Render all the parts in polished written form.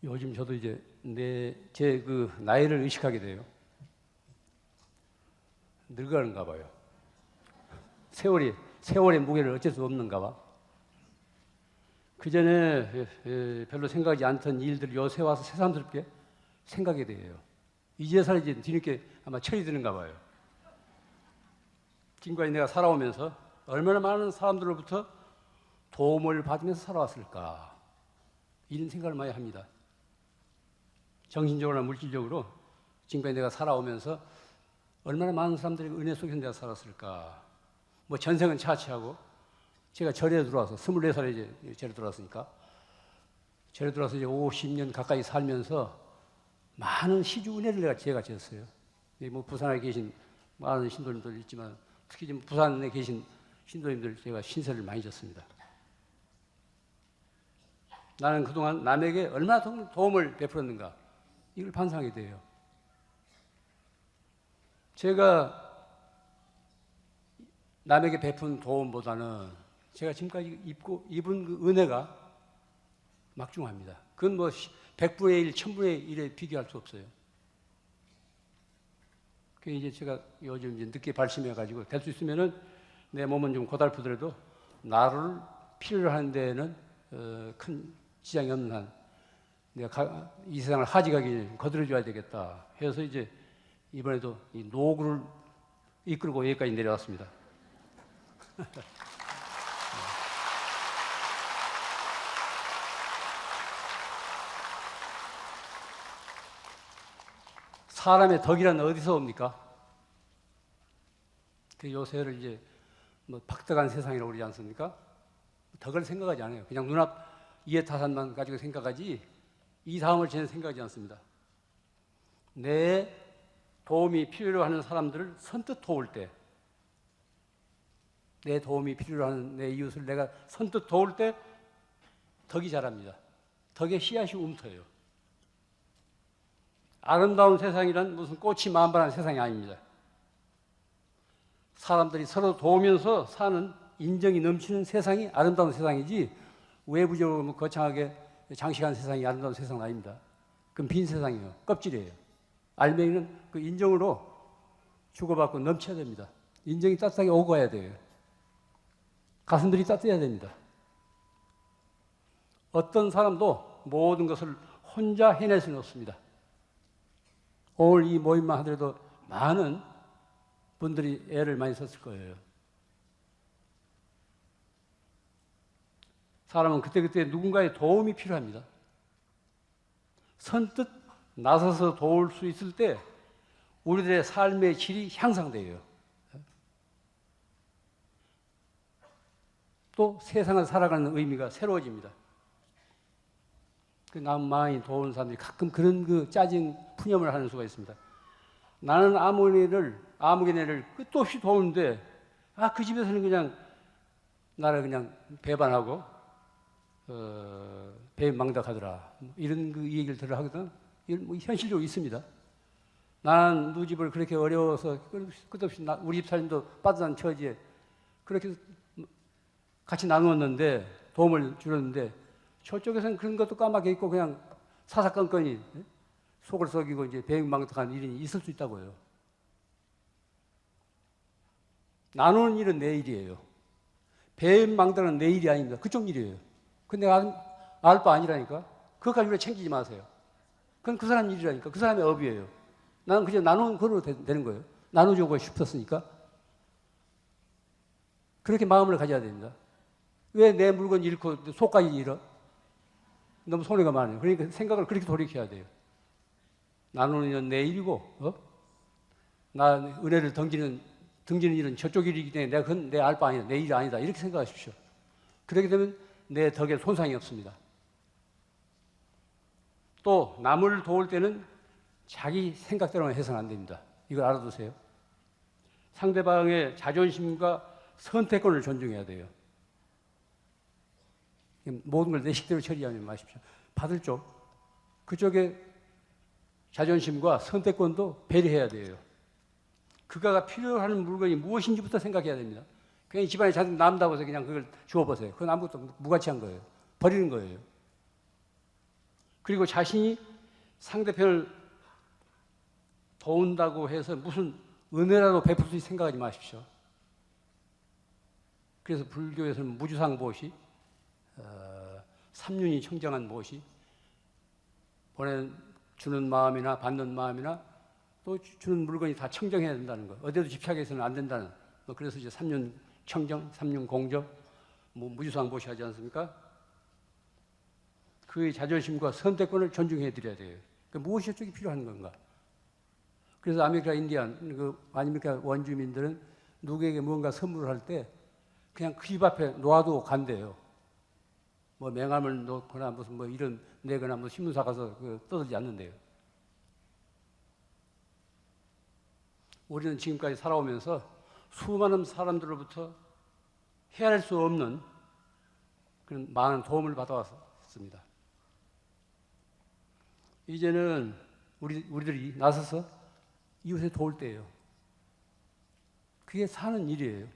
요즘 저도 이제 제 그 나이를 의식하게 돼요. 늙어가는가 봐요. 세월의 무게를 어쩔 수 없는가 봐. 그 전에 별로 생각하지 않던 일들 요새 와서 새삼스럽게 생각이 돼요. 이제서야 이제 뒤늦게 아마 철이 드는가 봐요. 지금까지 내가 살아오면서 얼마나 많은 사람들로부터 도움을 받으면서 살아왔을까, 이런 생각을 많이 합니다. 정신적으로나 물질적으로 지금까지 내가 살아오면서 얼마나 많은 사람들의 은혜 속에서 내가 살았을까. 뭐 전생은 차치하고 제가 절에 들어와서 24살에 이제 절에 들어왔으니까, 절에 들어와서 이제 50년 가까이 살면서 많은 시주 은혜를 제가 졌어요. 뭐 부산에 계신 많은 신도님들 있지만 특히 지금 부산에 계신 신도님들 제가 신세를 많이 졌습니다. 나는 그동안 남에게 얼마나 도움을 베풀었는가, 이걸 반성하게 돼요. 제가 남에게 베푼 도움보다는 제가 지금까지 입은 그 은혜가 막중합니다. 그건 뭐 100분의 1, 1000분의 1에 비교할 수 없어요. 그 이제 제가 요즘 이제 늦게 발심해가지고 될 수 있으면은 내 몸은 좀 고달프더라도 나를 필요로 하는 데에는 큰 지장이 없는 한 내가 이 세상을 하직하기 거들어줘야 되겠다 해서 이제 이번에도 이 노구를 이끌고 여기까지 내려왔습니다. 사람의 덕이란 어디서 옵니까? 그 요새를 이제 뭐 박덕한 세상이라고 그러지 않습니까? 덕을 생각하지 않아요. 그냥 눈앞 이해타산만 가지고 생각하지 이 다음을 전혀 생각하지 않습니다. 내 도움이 필요로 하는 사람들을 선뜻 도울 때, 내 도움이 필요로 하는 내 이웃을 내가 선뜻 도울 때 덕이 자랍니다. 덕의 씨앗이 움터요. 아름다운 세상이란 무슨 꽃이 만발한 세상이 아닙니다. 사람들이 서로 도우면서 사는 인정이 넘치는 세상이 아름다운 세상이지, 외부적으로 뭐 거창하게 장식한 세상이 아름다운 세상은 아닙니다. 그건 빈 세상이에요. 껍질이에요. 알맹이는 그 인정으로 주고받고 넘쳐야 됩니다. 인정이 따뜻하게 오고 가야 돼요. 가슴들이 따뜻해야 됩니다. 어떤 사람도 모든 것을 혼자 해낼 수는 없습니다. 오늘 이 모임만 하더라도 많은 분들이 애를 많이 썼을 거예요. 사람은 그때그때 누군가의 도움이 필요합니다. 선뜻 나서서 도울 수 있을 때 우리들의 삶의 질이 향상돼요. 또 세상을 살아가는 의미가 새로워집니다. 그 남 많이 도우는 사람들이 가끔 그런 그 짜증 푸념을 하는 수가 있습니다. 나는 아무개네를 끝도 없이 도우는데 그 집에서는 그냥 나를 그냥 배반하고 배망덕하더라, 이런 그 얘기를 들어 하거든. 이건 뭐 현실적으로 있습니다. 나는 누 집을 그렇게 어려워서 끝없이 우리 집 사람도 빠듯한 처지에 그렇게 같이 나누었는데, 도움을 주었는데 저쪽에서는 그런 것도 까맣게 있고 그냥 사사건건이 속을 썩이고 이제 배망덕한 일이 있을 수 있다고요. 나누는 일은 내 일이에요. 배망덕은 내 일이 아닙니다. 그쪽 일이에요. 근데 내가 알 바 아니라니까. 그것까지 우리가 챙기지 마세요. 그건 그 사람 일이라니까. 그 사람의 업이에요. 나는 그냥 나누는 거로 되는 거예요. 나눠주고 싶었으니까. 그렇게 마음을 가져야 됩니다. 왜 내 물건 잃고 속까지 잃어? 너무 손해가 많아요. 그러니까 생각을 그렇게 돌이켜야 돼요. 나누는 일은 내 일이고, 나 은혜를 등지는 일은 저쪽 일이기 때문에 내가 그건 내 알 바 아니다. 내 일이 아니다. 이렇게 생각하십시오. 그렇게 되면 내 덕에 손상이 없습니다. 또 남을 도울 때는 자기 생각대로만 해서는 안 됩니다. 이걸 알아두세요. 상대방의 자존심과 선택권을 존중해야 돼요. 모든 걸 내 식대로 처리하지 마십시오. 받을 쪽, 그쪽의 자존심과 선택권도 배려해야 돼요. 그가 필요한 물건이 무엇인지부터 생각해야 됩니다. 그냥 집안에 자주 남다고 해서 그냥 그걸 주워보세요. 그건 아무것도 무가치한 거예요. 버리는 거예요. 그리고 자신이 상대편을 도운다고 해서 무슨 은혜라도 베풀 수 있을 생각하지 마십시오. 그래서 불교에서는 무주상보시, 삼륜이 청정한 보시, 주는 마음이나 받는 마음이나 또 주는 물건이 다 청정해야 된다는 거. 어디에도 집착해서는 안 된다는. 그래서 이제 삼륜 청정, 삼륜 공정, 무주상보시 하지 않습니까? 그의 자존심과 선택권을 존중해 드려야 돼요. 무엇이 어떻게 필요한 건가? 그래서 아메리카 인디안, 아메리카 원주민들은 누구에게 무언가 선물을 할 때 그냥 그 집 앞에 놓아두고 간대요. 맹암을 놓거나 무슨 이런 내거나 신문사 가서 떠들지 않는데요. 우리는 지금까지 살아오면서 수많은 사람들로부터 헤아릴 수 없는 그런 많은 도움을 받아왔습니다. 이제는 우리들이 나서서 이웃에 도울 때예요. 그게 사는 일이에요.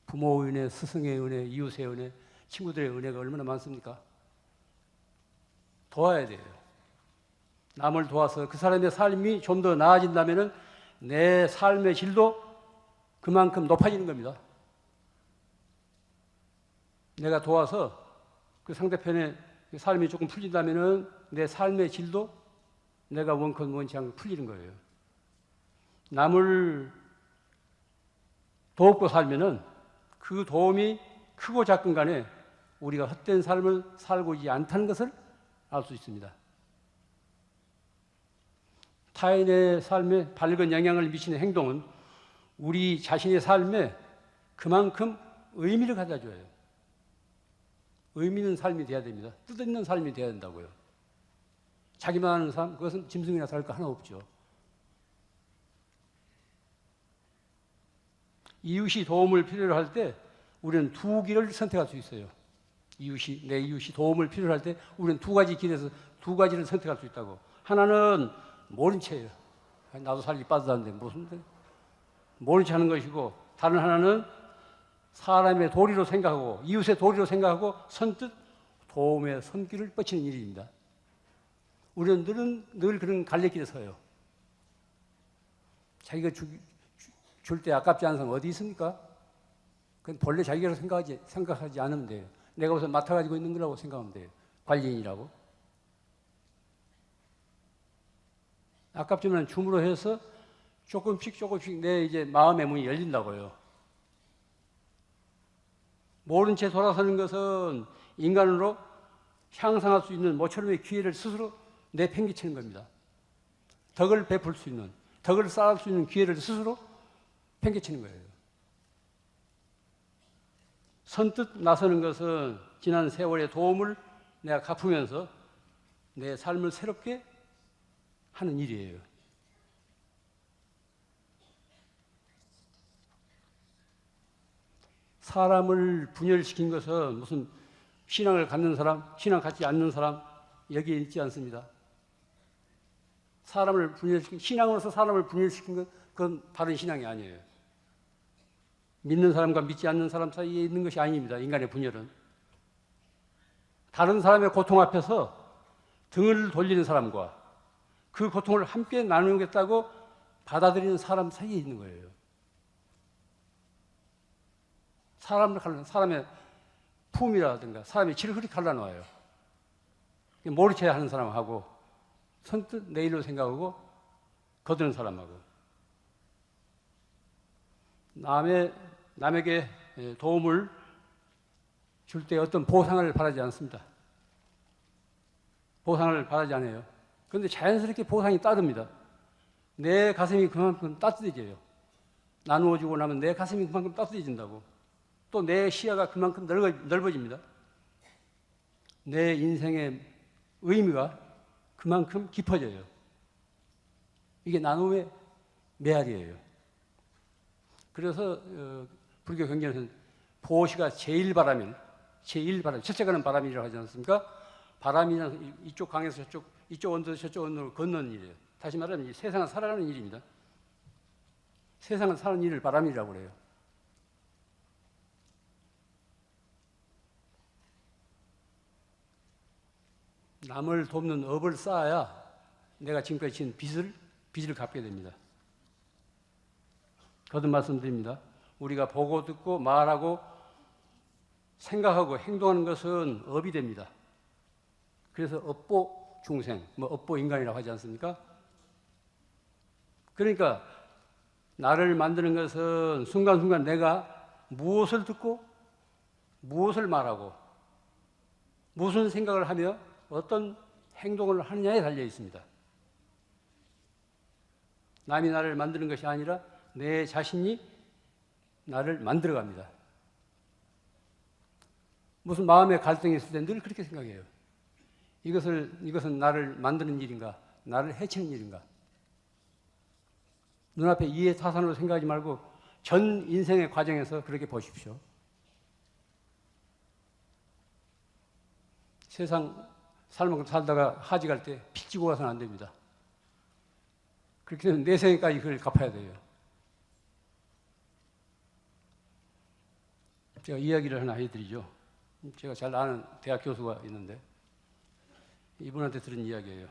부모의 은혜, 스승의 은혜, 이웃의 은혜, 친구들의 은혜가 얼마나 많습니까? 도와야 돼요. 남을 도와서 그 사람의 삶이 좀 더 나아진다면 내 삶의 질도 그만큼 높아지는 겁니다. 내가 도와서 그 상대편의 삶이 조금 풀린다면 내 삶의 질도 내가 원컨 원치 않고 풀리는 거예요. 남을 돕고 살면은 그 도움이 크고 작건 간에 우리가 헛된 삶을 살고 있지 않다는 것을 알 수 있습니다. 타인의 삶에 밝은 영향을 미치는 행동은 우리 자신의 삶에 그만큼 의미를 가져줘요. 의미 있는 삶이 돼야 됩니다. 뜻있는 삶이 돼야 된다고요. 자기만 하는 삶, 그것은 짐승이나 다를 거 하나 없죠. 이웃이 도움을 필요로 할 때 우리는 두 길을 선택할 수 있어요. 내 이웃이 도움을 필요로 할 때 우리는 두 가지 길에서 두 가지를 선택할 수 있다고. 하나는 모른 채예요. 나도 살기 빠듯한데 무슨 모른 채 하는 것이고, 다른 하나는 사람의 도리로 생각하고 이웃의 도리로 생각하고 선뜻 도움의 손길을 뻗치는 일입니다. 우리는 늘 그런 갈래길에 서요. 자기가 줄 때 아깝지 않은 사람 어디 있습니까? 그건 본래 자기가 생각하지 않으면 돼요. 내가 우선 맡아가지고 있는 거라고 생각하면 돼요. 관리인이라고. 아깝지만 줌으로 해서 조금씩 내 이제 마음의 문이 열린다고요. 모른 채 돌아서는 것은 인간으로 향상할 수 있는 모처럼의 기회를 스스로 내팽개치는 겁니다. 덕을 베풀 수 있는, 덕을 쌓을 수 있는 기회를 스스로 팽개치는 거예요. 선뜻 나서는 것은 지난 세월의 도움을 내가 갚으면서 내 삶을 새롭게 하는 일이에요. 사람을 분열시킨 것은 무슨 신앙을 갖는 사람, 신앙 갖지 않는 사람 여기에 있지 않습니다. 사람을 분열시킨, 신앙으로서 사람을 분열시킨 것, 그건 다른 신앙이 아니에요. 믿는 사람과 믿지 않는 사람 사이에 있는 것이 아닙니다. 인간의 분열은. 다른 사람의 고통 앞에서 등을 돌리는 사람과 그 고통을 함께 나누겠다고 받아들이는 사람 사이에 있는 거예요. 사람의 품이라든가 사람의 질을 그렇게 갈라놓아요. 모른 채 하는 사람하고 선뜻 내 일로 생각하고 거드는 사람하고 남에게 도움을 줄 때 어떤 보상을 바라지 않습니다. 보상을 바라지 않아요. 그런데 자연스럽게 보상이 따릅니다. 내 가슴이 그만큼 따뜻해져요. 나누어주고 나면 내 가슴이 그만큼 따뜻해진다고. 또 내 시야가 그만큼 넓어집니다. 내 인생의 의미가 그만큼 깊어져요. 이게 나눔의 메아리예요. 그래서 불교 경전에서는 보시가 제일바람인, 첫째가는 바람이라고 하지 않습니까? 바람이란 이쪽 강에서 이쪽 언덕에서 저쪽 언덕으로 건너는 일이에요. 다시 말하면 세상을 살아가는 일입니다. 세상을 사는 일을 바람이라고 그래요. 남을 돕는 업을 쌓아야 내가 지금까지 지은 빚을 갚게 됩니다. 거듭 말씀드립니다. 우리가 보고 듣고 말하고 생각하고 행동하는 것은 업이 됩니다. 그래서 업보 중생, 업보 인간이라고 하지 않습니까? 그러니까 나를 만드는 것은 순간순간 내가 무엇을 듣고 무엇을 말하고 무슨 생각을 하며 어떤 행동을 하느냐에 달려 있습니다. 남이 나를 만드는 것이 아니라 내 자신이 나를 만들어갑니다. 무슨 마음의 갈등이 있을 때 늘 그렇게 생각해요. 이것은 나를 만드는 일인가? 나를 해치는 일인가? 눈앞에 이해타산으로 생각하지 말고 전 인생의 과정에서 그렇게 보십시오. 세상 살만큼 살다가 하지 갈 때 빚지고 가서는 안 됩니다. 그렇게 되면 내 생에까지 그걸 갚아야 돼요. 제가 이야기를 하나 해드리죠. 제가 잘 아는 대학 교수가 있는데 이분한테 들은 이야기예요.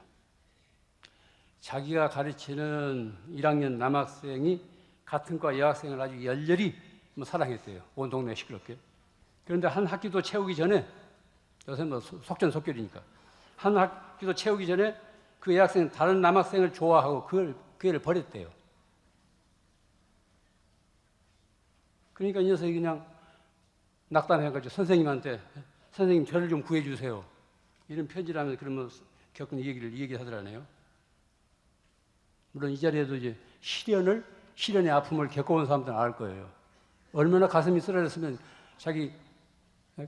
자기가 가르치는 1학년 남학생이 같은 과 여학생을 아주 열렬히 사랑했대요. 온 동네 시끄럽게. 그런데 한 학기도 채우기 전에, 요새 속전속결이니까, 한 학기도 채우기 전에 그 여학생은 다른 남학생을 좋아하고 그 애를 버렸대요. 그러니까 이 녀석이 그냥 낙담해가지고 선생님한테, 선생님 저를 좀 구해주세요. 이런 편지를 하면서 그러면 겪은 이 얘기 하더라네요. 물론 이 자리에도 이제 시련의 아픔을 겪어온 사람들은 알 거예요. 얼마나 가슴이 쓰라렸으면 자기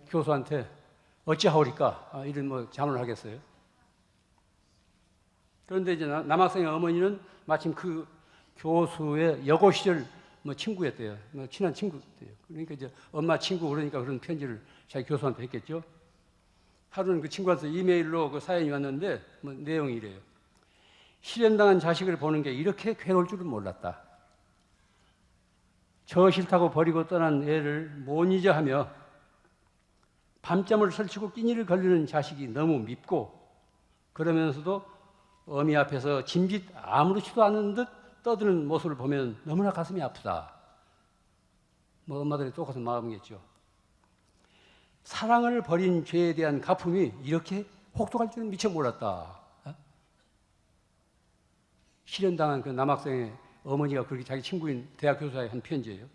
교수한테 어찌하오리까 이런 자문을 하겠어요. 그런데 이제 남학생의 어머니는 마침 그 교수의 여고 시절 친구였대요. 친한 친구였대요. 그러니까 이제 엄마 친구 그러니까 그런 편지를 자기 교수한테 했겠죠. 하루는 그 친구한테 이메일로 그 사연이 왔는데 내용이 이래요. 실현당한 자식을 보는 게 이렇게 괴로울 줄은 몰랐다. 저 싫다고 버리고 떠난 애를 못 잊어 하며 밤잠을 설치고 끼니를 걸리는 자식이 너무 밉고 그러면서도 어미 앞에서 짐짓 아무렇지도 않은 듯 떠드는 모습을 보면 너무나 가슴이 아프다. 엄마들이 똑같은 마음이겠죠. 사랑을 버린 죄에 대한 갚음이 이렇게 혹독할 줄은 미처 몰랐다. 실현당한 그 남학생의 어머니가 그렇게 자기 친구인 대학 교수에 한 편지예요.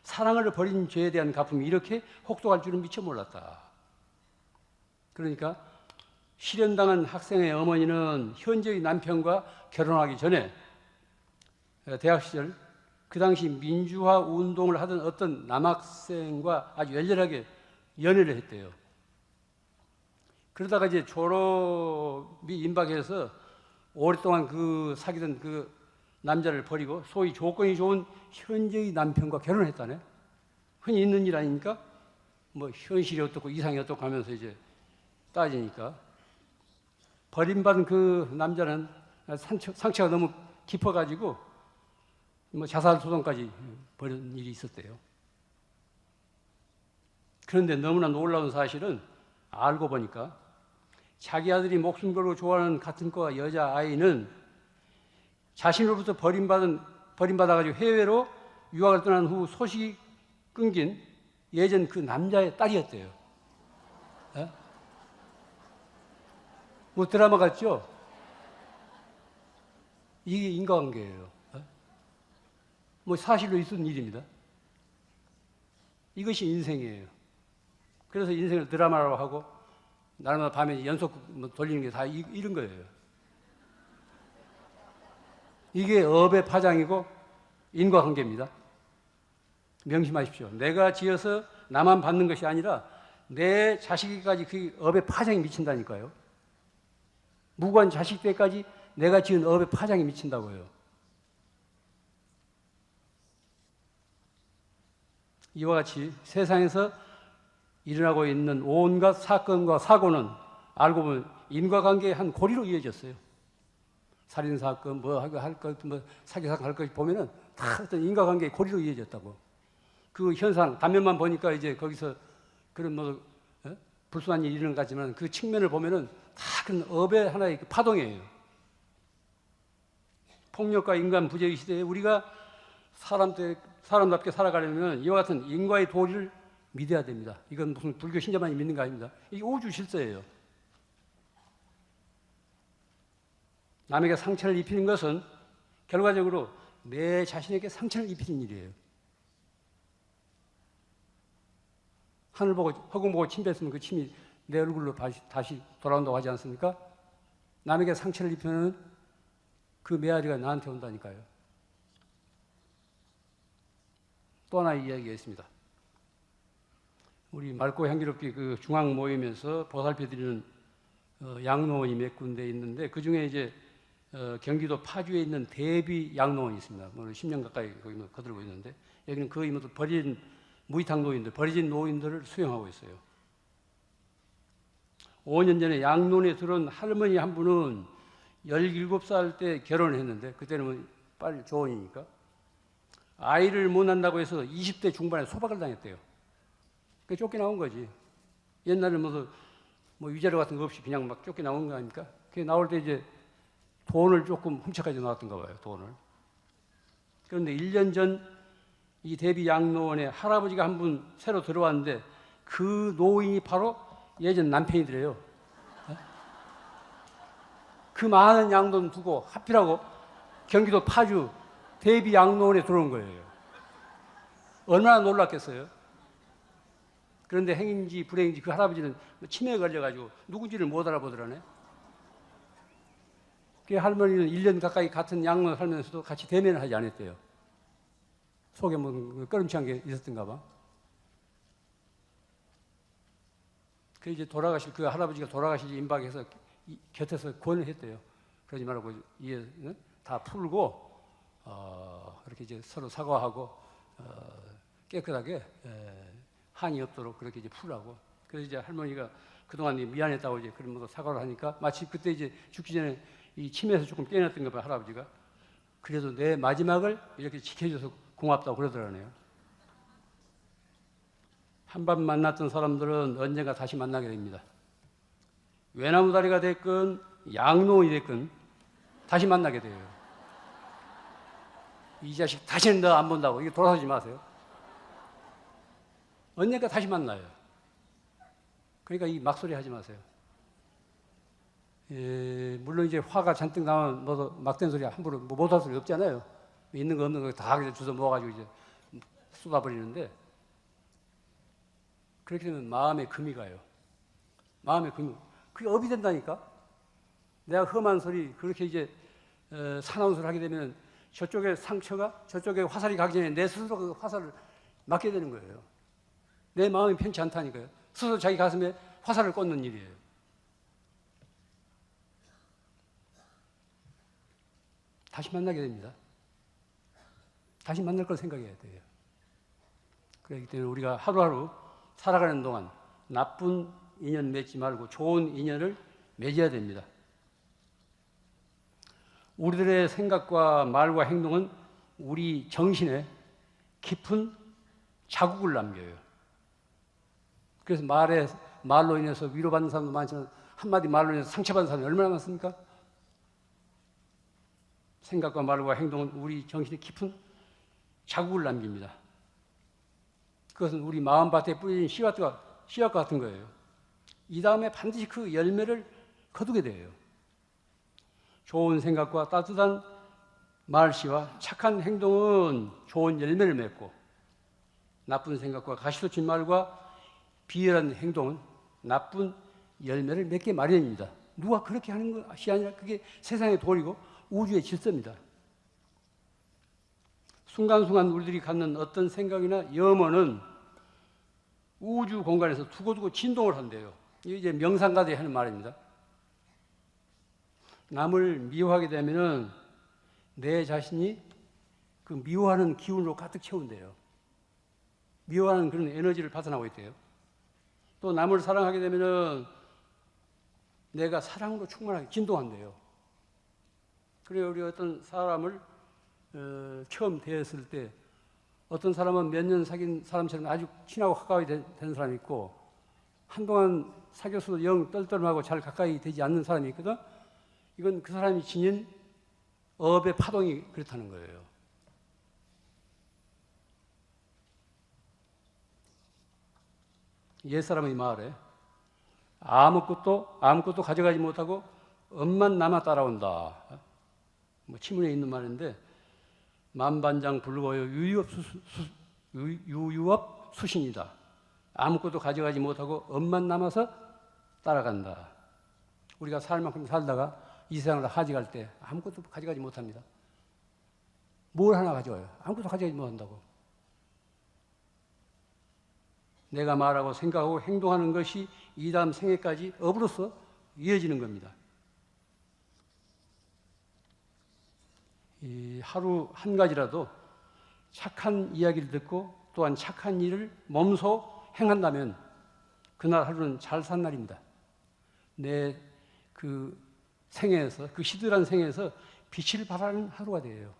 사랑을 버린 죄에 대한 갚음이 이렇게 혹독할 줄은 미처 몰랐다. 그러니까 실현당한 학생의 어머니는 현재의 남편과 결혼하기 전에 대학 시절 그 당시 민주화 운동을 하던 어떤 남학생과 아주 열렬하게 연애를 했대요. 그러다가 이제 졸업이 임박해서 오랫동안 그 사귀던 그 남자를 버리고 소위 조건이 좋은 현재의 남편과 결혼했다네. 흔히 있는 일 아닙니까? 현실이 어떻고 이상이 어떻고 하면서 이제 따지니까 버림받은 그 남자는 상처가 너무 깊어가지고 자살 소송까지 벌인 일이 있었대요. 그런데 너무나 놀라운 사실은 알고 보니까 자기 아들이 목숨 걸고 좋아하는 같은 과 여자아이는 자신으로부터 버림받아가지고 해외로 유학을 떠난 후 소식이 끊긴 예전 그 남자의 딸이었대요. 드라마 같죠? 이게 인과관계예요. 사실로 있었던 일입니다. 이것이 인생이에요. 그래서 인생을 드라마라고 하고 날마다 밤에 연속 돌리는 게 다 이런 거예요. 이게 업의 파장이고 인과관계입니다. 명심하십시오. 내가 지어서 나만 받는 것이 아니라 내 자식에게까지 그 업의 파장이 미친다니까요. 무관 자식 때까지 내가 지은 업의 파장이 미친다고요. 이와 같이 세상에서 일어나고 있는 온갖 사건과 사고는 알고 보면 인과관계의 한 고리로 이어졌어요. 살인사건, 사기사건 할 것 보면은 다 어떤 인과관계의 고리로 이어졌다고. 그 현상, 단면만 보니까 이제 거기서 그런 불순한 일이 일어난 것 같지만 그 측면을 보면은 다 그런 업의 하나의 파동이에요. 폭력과 인간 부재의 시대에 우리가 사람답게 살아가려면 이와 같은 인과의 도리를 믿어야 됩니다. 이건 무슨 불교 신자만이 믿는 거 아닙니다. 이게 우주 실서예요. 남에게 상처를 입히는 것은 결과적으로 내 자신에게 상처를 입히는 일이에요. 하늘 보고 허공 보고 침 뱉으면 그 침이 내 얼굴로 다시 돌아온다고 하지 않습니까? 남에게 상처를 입히면 그 메아리가 나한테 온다니까요. 또 하나의 이야기가 있습니다. 우리 맑고 향기롭게 그 중앙 모임에서 보살펴드리는 양로원이 몇 군데 있는데 그 중에 이제 경기도 파주에 있는 대비 양로원이 있습니다. 10년 가까이 거기 거들고 있는데 여기는 거의 모두 버려진 무위탁 노인들, 버려진 노인들을 수용하고 있어요. 5년 전에 양로원에 들어온 할머니 한 분은 17살 때 결혼을 했는데 그때는 빨리 조언이니까 아이를 못 낳는다고 해서 20대 중반에 소박을 당했대요. 그게 쫓겨나온 거지. 옛날에 뭐 위자료 같은 거 없이 그냥 막 쫓겨나온 거 아닙니까? 그게 나올 때 이제 돈을 조금 훔쳐가지고 나왔던가 봐요, 돈을. 그런데 1년 전 이 대비 양로원에 할아버지가 한 분 새로 들어왔는데 그 노인이 바로 예전 남편이더래요. 그 많은 양돈 두고 하필하고 경기도 파주 대비 양로원에 들어온 거예요. 얼마나 놀랐겠어요. 그런데 행인지 불행인지 그 할아버지는 치매에 걸려가지고 누군지를 못 알아보더라네. 그 할머니는 1년 가까이 같은 양로원 살면서도 같이 대면을 하지 않았대요. 속에 뭐 꺼름치한 게 있었던가 봐. 그 이제 그 할아버지가 돌아가시지 임박해서 곁에서 권을 했대요. 그러지 말고 이해는 다 풀고 그렇게 이제 서로 사과하고 깨끗하게 한이 없도록 그렇게 이제 풀라고. 그래서 이제 할머니가 그동안 미안했다고 이제 그런 것도 사과를 하니까 마치 그때 이제 죽기 전에 이 치매에서 조금 깨어났던가 봐요, 할아버지가. 그래도 내 마지막을 이렇게 지켜줘서 고맙다고 그러더라네요. 한 번 만났던 사람들은 언젠가 다시 만나게 됩니다. 외나무다리가 됐건 양로원이 됐건 다시 만나게 돼요. 이 자식 다시는 너 안 본다고. 이게 돌아서지 마세요. 언젠가 다시 만나요. 그러니까 이 막소리 하지 마세요. 물론 이제 화가 잔뜩 나면 막된 소리 함부로 못할 소리 없잖아요. 있는 거 없는 거 다 주워 모아가지고 이제 쏟아버리는데 그렇게 되면 마음에 금이 가요. 마음에 금이. 그게 업이 된다니까. 내가 험한 소리 그렇게 이제 사나운 소리를 하게 되면 저쪽에 상처가 저쪽에 화살이 가기 전에 내 스스로 그 화살을 맞게 되는 거예요. 내 마음이 편치 않다니까요. 스스로 자기 가슴에 화살을 꽂는 일이에요. 다시 만나게 됩니다. 다시 만날 걸 생각해야 돼요. 그렇기 때문에 우리가 하루하루 살아가는 동안 나쁜 인연 맺지 말고 좋은 인연을 맺어야 됩니다. 우리들의 생각과 말과 행동은 우리 정신에 깊은 자국을 남겨요. 그래서 말로 인해서 위로받는 사람도 많지만 한마디 말로 인해서 상처받는 사람이 얼마나 많습니까? 생각과 말과 행동은 우리 정신에 깊은 자국을 남깁니다. 그것은 우리 마음밭에 뿌려진 씨앗과 같은 거예요. 이 다음에 반드시 그 열매를 거두게 돼요. 좋은 생각과 따뜻한 말씨와 착한 행동은 좋은 열매를 맺고 나쁜 생각과 가시돋친 말과 비열한 행동은 나쁜 열매를 맺게 마련입니다. 누가 그렇게 하는 것이 아니라 그게 세상의 도리고 우주의 질서입니다. 순간순간 우리들이 갖는 어떤 생각이나 염원은 우주 공간에서 두고두고 진동을 한대요. 이게 명상가들이 하는 말입니다. 남을 미워하게 되면은 내 자신이 그 미워하는 기운으로 가득 채운대요. 미워하는 그런 에너지를 받아나고 있대요. 또 남을 사랑하게 되면은 내가 사랑으로 충만하게 진동한대요. 그래요. 우리 어떤 사람을 처음 대했을 때 어떤 사람은 몇 년 사귄 사람처럼 아주 친하고 가까이 된 사람이 있고 한동안 사귀었어도 영 떨떠름하고 잘 가까이 되지 않는 사람이 있거든. 이건 그 사람이 지닌 업의 파동이 그렇다는 거예요. 옛사람의 말에 아무것도 가져가지 못하고 업만 남아 따라온다. 뭐 치문에 있는 말인데 만반장 불거여 유유업 수신이다. 아무것도 가져가지 못하고 업만 남아서 따라간다. 우리가 살 만큼 살다가 이 세상을 하직할 때 아무것도 가져가지 못합니다. 뭘 하나 가져와요? 아무것도 가져가지 못한다고. 내가 말하고 생각하고 행동하는 것이 이 다음 생애까지 업으로서 이어지는 겁니다. 이 하루 한 가지라도 착한 이야기를 듣고 또한 착한 일을 몸소 행한다면 그날 하루는 잘 산 날입니다. 내 그 생애에서, 그 시들한 생애에서 빛을 발하는 하루가 돼요.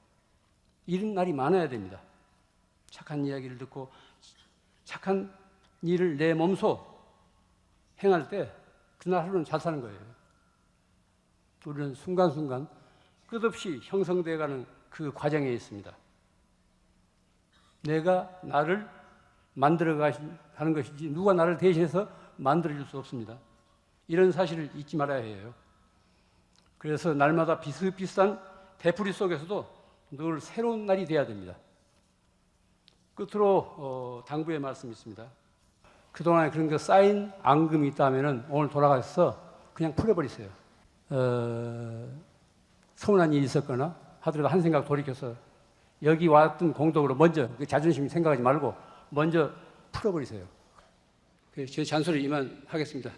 이런 날이 많아야 됩니다. 착한 이야기를 듣고 착한 일을 내 몸소 행할 때 그날 하루는 잘 사는 거예요. 우리는 순간순간 끝없이 형성되어가는 그 과정에 있습니다. 내가 나를 만들어가는 것이지 누가 나를 대신해서 만들어줄 수 없습니다. 이런 사실을 잊지 말아야 해요. 그래서 날마다 비슷비슷한 되풀이 속에서도 늘 새로운 날이 돼야 됩니다. 끝으로 당부의 말씀이 있습니다. 그동안에 그런 게 쌓인 앙금이 있다면 오늘 돌아가서 그냥 풀어버리세요. 서운한 일이 있었거나 하더라도 한 생각 돌이켜서 여기 왔던 공덕으로 먼저 그 자존심 생각하지 말고 먼저 풀어버리세요. 제 잔소리 이만 하겠습니다.